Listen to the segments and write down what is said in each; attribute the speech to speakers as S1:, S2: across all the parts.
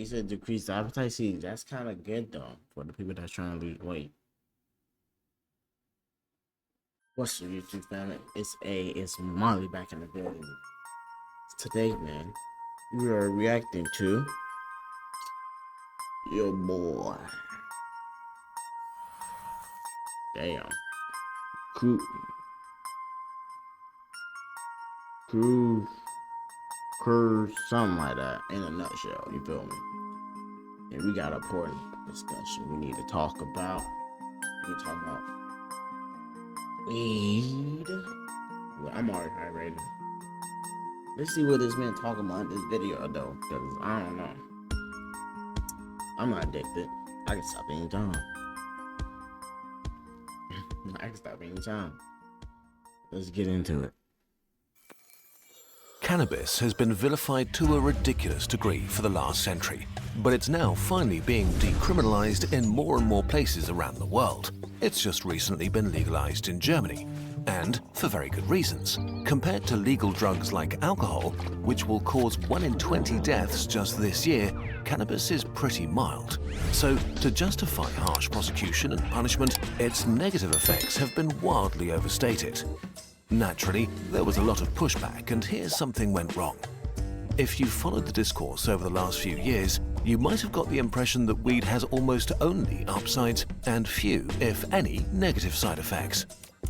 S1: said decrease the appetite. See, that's kind of good though for the people that's trying to lose weight. What's your YouTube family? It's Molly back in the building. Today, man, we are reacting to your boy. Damn. Cruise, something like that. In a nutshell, you feel me? And we got a important discussion we need to talk about. We talk about weed. Well, I'm already hydrated. Let's see what this man talking about in this video though, because I don't know. I'm not addicted. I can stop anytime. I can stop anytime. Let's get into it.
S2: Cannabis has been vilified to a ridiculous degree for the last century, but it's now finally being decriminalized in more and more places around the world. It's just recently been legalized in Germany, and for very good reasons. Compared to legal drugs like alcohol, which will cause 1 in 20 deaths just this year, cannabis is pretty mild. So, to justify harsh prosecution and punishment, its negative effects have been wildly overstated. Naturally, there was a lot of pushback, and here's something went wrong. If you followed the discourse over the last few years, you might have got the impression that weed has almost only upsides and few, if any, negative side effects.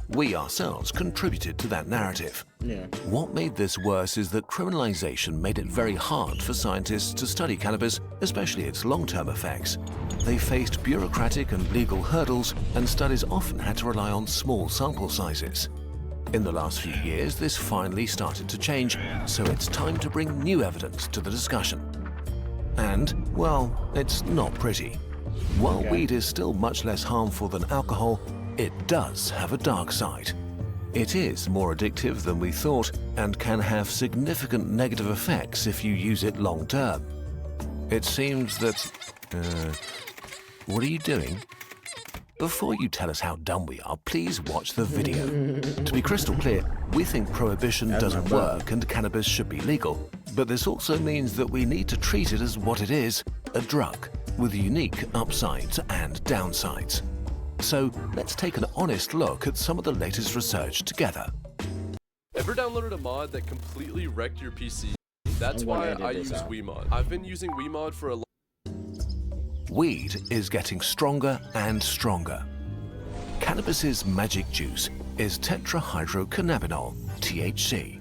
S2: We ourselves contributed to that narrative. What made this worse is that criminalization made it very hard for scientists to study cannabis, especially its long-term effects. They faced bureaucratic and legal hurdles, and studies often had to rely on small sample sizes. In the last few years, this finally started to change, so it's time to bring new evidence to the discussion. And, well, it's not pretty. While weed is still much less harmful than alcohol, it does have a dark side. It is more addictive than we thought and can have significant negative effects if you use it long term. It seems that... what are you doing? Before you tell us how dumb we are, please watch the video. To be crystal clear, we think prohibition doesn't work and cannabis should be legal, but this also means that we need to treat it as what it is, a drug, with unique upsides and downsides. So let's take an honest look at some of the latest research together.
S3: Ever downloaded a mod that completely wrecked your PC? That's why I use WeMod. I've been using WeMod for a long
S2: Weed is getting stronger and stronger. Cannabis's magic juice is tetrahydrocannabinol, THC.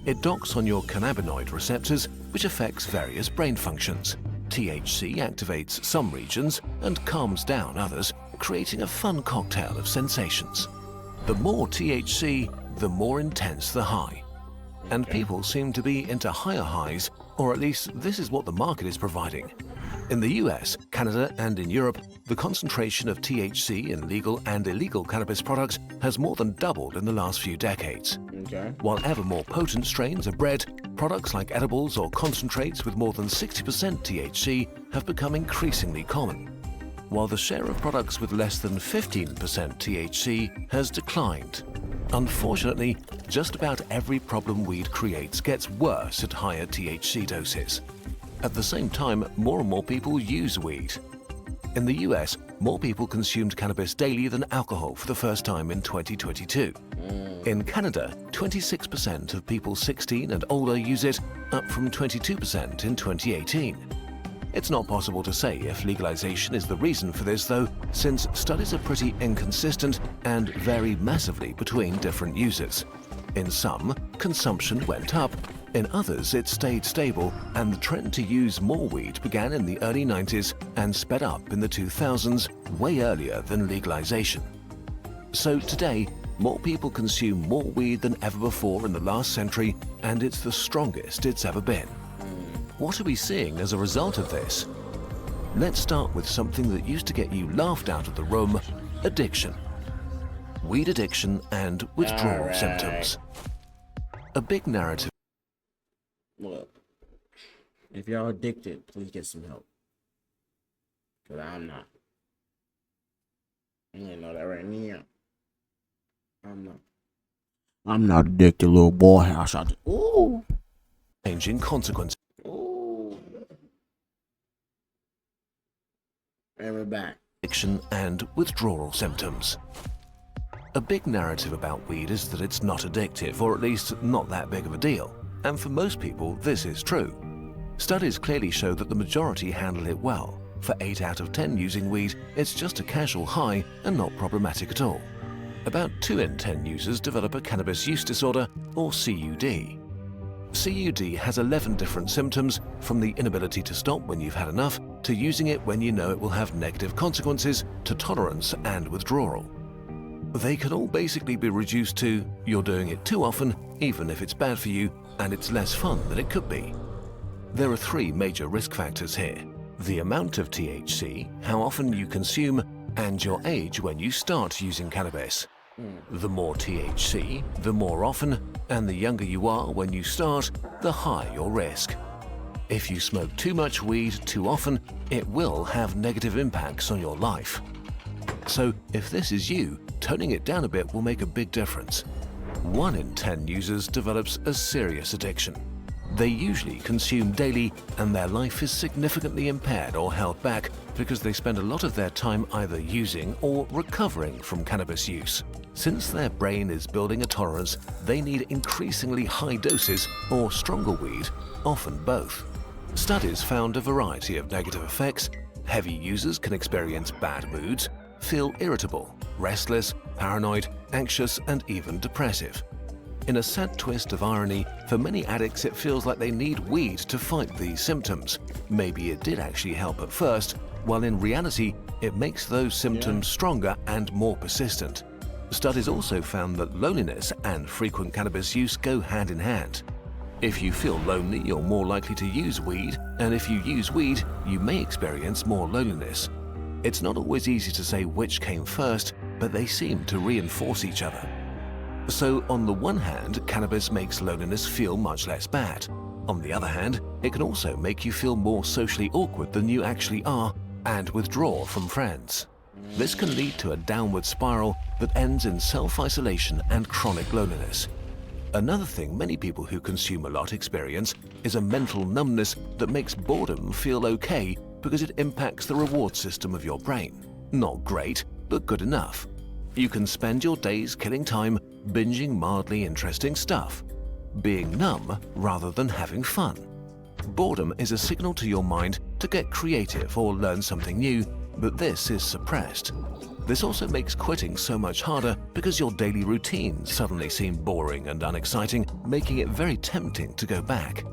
S2: It docks on your cannabinoid receptors, which affects various brain functions. THC activates some regions and calms down others, creating a fun cocktail of sensations. The more THC, the more intense the high. And people seem to be into higher highs, or at least this is what the market is providing. In the US, Canada, and in Europe, the concentration of THC in legal and illegal cannabis products has more than doubled in the last few decades. While ever more potent strains are bred, products like edibles or concentrates with more than 60% THC have become increasingly common, while the share of products with less than 15% THC has declined. Unfortunately, just about every problem weed creates gets worse at higher THC doses. At the same time, more and more people use weed. In the US, more people consumed cannabis daily than alcohol for the first time in 2022. In Canada, 26% of people 16 and older use it, up from 22% in 2018. It's not possible to say if legalization is the reason for this though, since studies are pretty inconsistent and vary massively between different users. In some, consumption went up. In others, it stayed stable, and the trend to use more weed began in the early 90s and sped up in the 2000s, way earlier than legalization. So today, more people consume more weed than ever before in the last century, and it's the strongest it's ever been. What are we seeing as a result of this? Let's start with something that used to get you laughed out of the room: addiction. Weed addiction and withdrawal symptoms. A big narrative.
S1: Look, if y'all addicted, please get some help. Because I'm not. You didn't know that right now. I'm not addicted, little boy. I shot. Ooh.
S2: Changing consequences.
S1: Ooh. And we're back.
S2: addiction and withdrawal symptoms. A big narrative about weed is that it's not addictive, or at least not that big of a deal. And for most people, this is true. Studies clearly show that the majority handle it well. For 8 out of 10 using weed, it's just a casual high and not problematic at all. About 2 in 10 users develop a cannabis use disorder, or CUD. CUD has 11 different symptoms, from the inability to stop when you've had enough, to using it when you know it will have negative consequences, to tolerance and withdrawal. They can all basically be reduced to you're doing it too often, even if it's bad for you, and it's less fun than it could be. There are 3 major risk factors here: the amount of THC, how often you consume, and your age when you start using cannabis. The more THC, the more often, and the younger you are when you start, the higher your risk. If you smoke too much weed too often, it will have negative impacts on your life. So if this is you, toning it down a bit will make a big difference. 1 in 10 users develops a serious addiction. They usually consume daily, and their life is significantly impaired or held back because they spend a lot of their time either using or recovering from cannabis use. Since their brain is building a tolerance, they need increasingly high doses or stronger weed, often both. Studies found a variety of negative effects. Heavy users can experience bad moods, feel irritable, restless, paranoid, anxious, and even depressive. In a sad twist of irony, for many addicts it feels like they need weed to fight these symptoms. Maybe it did actually help at first, while in reality it makes those symptoms stronger and more persistent. Studies also found that loneliness and frequent cannabis use go hand in hand. If you feel lonely, you're more likely to use weed, and if you use weed, you may experience more loneliness. It's not always easy to say which came first, but they seem to reinforce each other. So on the one hand, cannabis makes loneliness feel much less bad. On the other hand, it can also make you feel more socially awkward than you actually are and withdraw from friends. This can lead to a downward spiral that ends in self-isolation and chronic loneliness. Another thing many people who consume a lot experience is a mental numbness that makes boredom feel okay because it impacts the reward system of your brain. Not great, but good enough. You can spend your days killing time binging mildly interesting stuff, being numb rather than having fun. Boredom is a signal to your mind to get creative or learn something new, but this is suppressed. This also makes quitting so much harder because your daily routines suddenly seem boring and unexciting, making it very tempting to go back.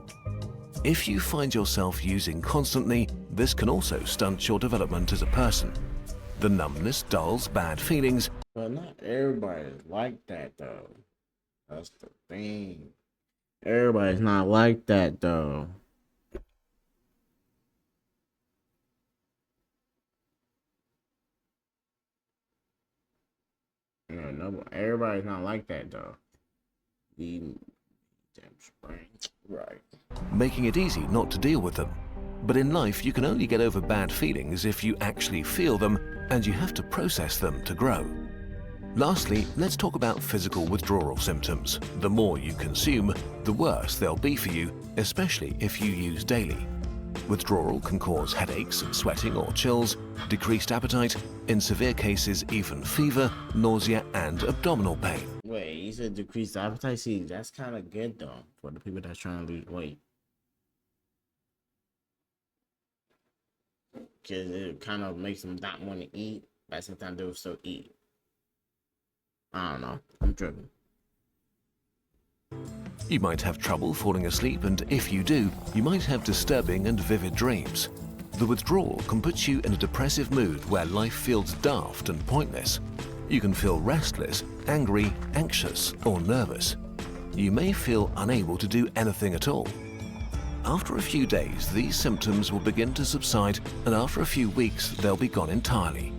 S2: If you find yourself using constantly, this can also stunt your development as a person. The numbness dulls bad feelings.
S1: But not everybody's like that though. That's the thing. Everybody's not like that though. No, everybody's not like that though. The damn spring, right?
S2: Making it easy not to deal with them. But in life, you can only get over bad feelings if you actually feel them, and you have to process them to grow. Lastly, let's talk about physical withdrawal symptoms. The more you consume, the worse they'll be for you, especially if you use daily. Withdrawal can cause headaches, sweating or chills, decreased appetite, in severe cases even fever, nausea and abdominal pain.
S1: Wait, you said decreased appetite? See, that's kind of good though for the people that's trying to lose weight. Because it kind of makes them not want to eat, but sometimes they'll still eat. I don't know. I'm tripping.
S2: You might have trouble falling asleep, and if you do, you might have disturbing and vivid dreams. The withdrawal can put you in a depressive mood where life feels daft and pointless. You can feel restless, angry, anxious, or nervous. You may feel unable to do anything at all. After a few days, these symptoms will begin to subside, and after a few weeks, they'll be gone entirely.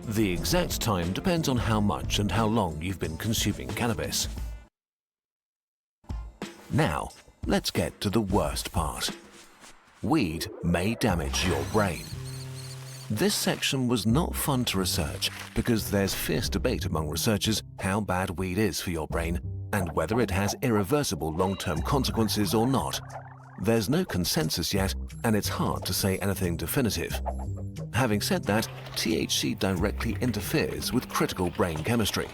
S2: The exact time depends on how much and how long you've been consuming cannabis. Now, let's get to the worst part. Weed may damage your brain. This section was not fun to research because there's fierce debate among researchers how bad weed is for your brain and whether it has irreversible long-term consequences or not. There's no consensus yet, and it's hard to say anything definitive. having said that, THC directly interferes with critical brain chemistry.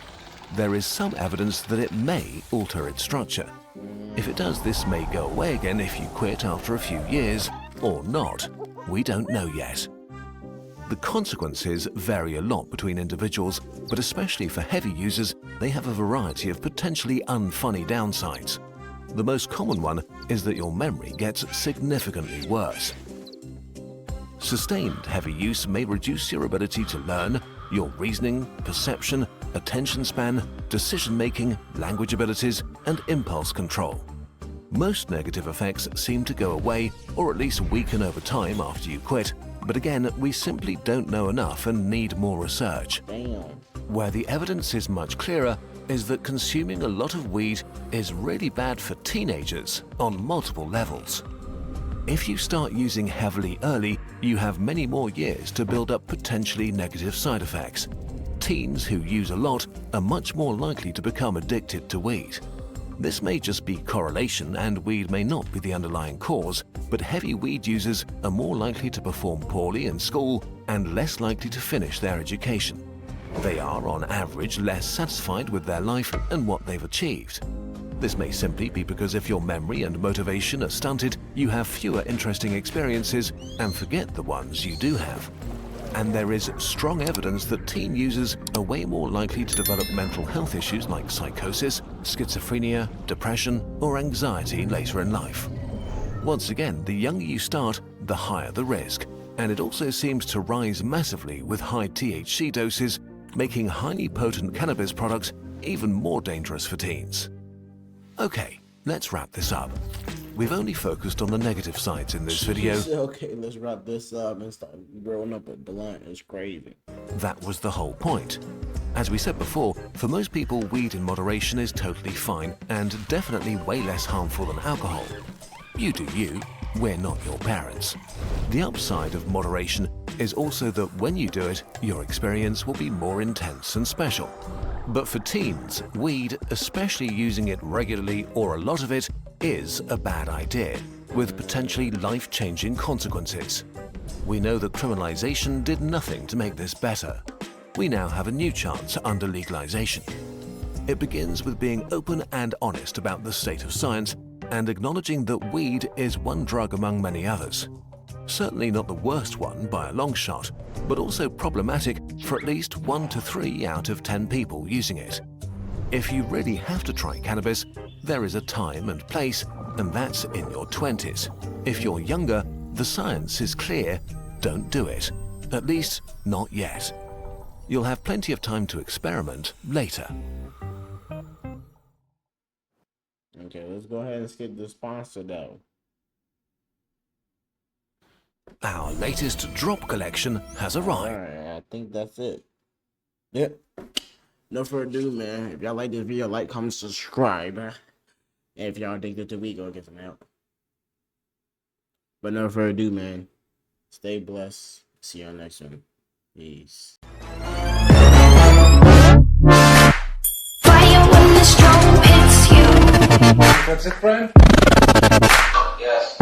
S2: There is some evidence that it may alter its structure. If it does, this may go away again if you quit after a few years, or not. We don't know yet. The consequences vary a lot between individuals, but especially for heavy users, they have a variety of potentially unfunny downsides. The most common one is that your memory gets significantly worse. Sustained heavy use may reduce your ability to learn, your reasoning, perception, attention span, decision-making, language abilities, and impulse control. Most negative effects seem to go away or at least weaken over time after you quit, but again, we simply don't know enough and need more research.
S1: Damn.
S2: Where the evidence is much clearer is that consuming a lot of weed is really bad for teenagers on multiple levels. If you start using heavily early, you have many more years to build up potentially negative side effects. Teens who use a lot are much more likely to become addicted to weed. This may just be correlation and weed may not be the underlying cause, but heavy weed users are more likely to perform poorly in school and less likely to finish their education. They are, on average, less satisfied with their life and what they've achieved. This may simply be because if your memory and motivation are stunted, you have fewer interesting experiences and forget the ones you do have. And there is strong evidence that teen users are way more likely to develop mental health issues like psychosis, schizophrenia, depression, or anxiety later in life. Once again, the younger you start, the higher the risk, and it also seems to rise massively with high THC doses, making highly potent cannabis products even more dangerous for teens. Okay, let's wrap this up. We've only focused on the negative sides in this video.
S1: Okay, let's wrap this up and start growing up a blunt. It's crazy.
S2: That was the whole point. As we said before, for most people, weed in moderation is totally fine and definitely way less harmful than alcohol. You do you, we're not your parents. The upside of moderation is also that when you do it, your experience will be more intense and special. But for teens, weed, especially using it regularly or a lot of it, is a bad idea, with potentially life-changing consequences. We know that criminalization did nothing to make this better. We now have a new chance under legalization. It begins with being open and honest about the state of science and acknowledging that weed is one drug among many others. Certainly not the worst one by a long shot, but also problematic for at least 1 to 3 out of 10 people using it. If you really have to try cannabis, there is a time and place, and that's in your 20s. If you're younger, the science is clear, don't do it. At least, not yet. You'll have plenty of time to experiment later.
S1: Okay, let's go ahead and skip the sponsor though.
S2: Our latest drop collection has arrived.
S1: Alright, I think that's it. Yep. No further ado, man. If y'all like this video, like, comment, subscribe. And if y'all addicted to weed, go get some help. But no further ado, man. Stay blessed. See y'all next one. Peace.
S4: Fire when the strong, it's you.
S5: That's it, friend?
S6: Yes.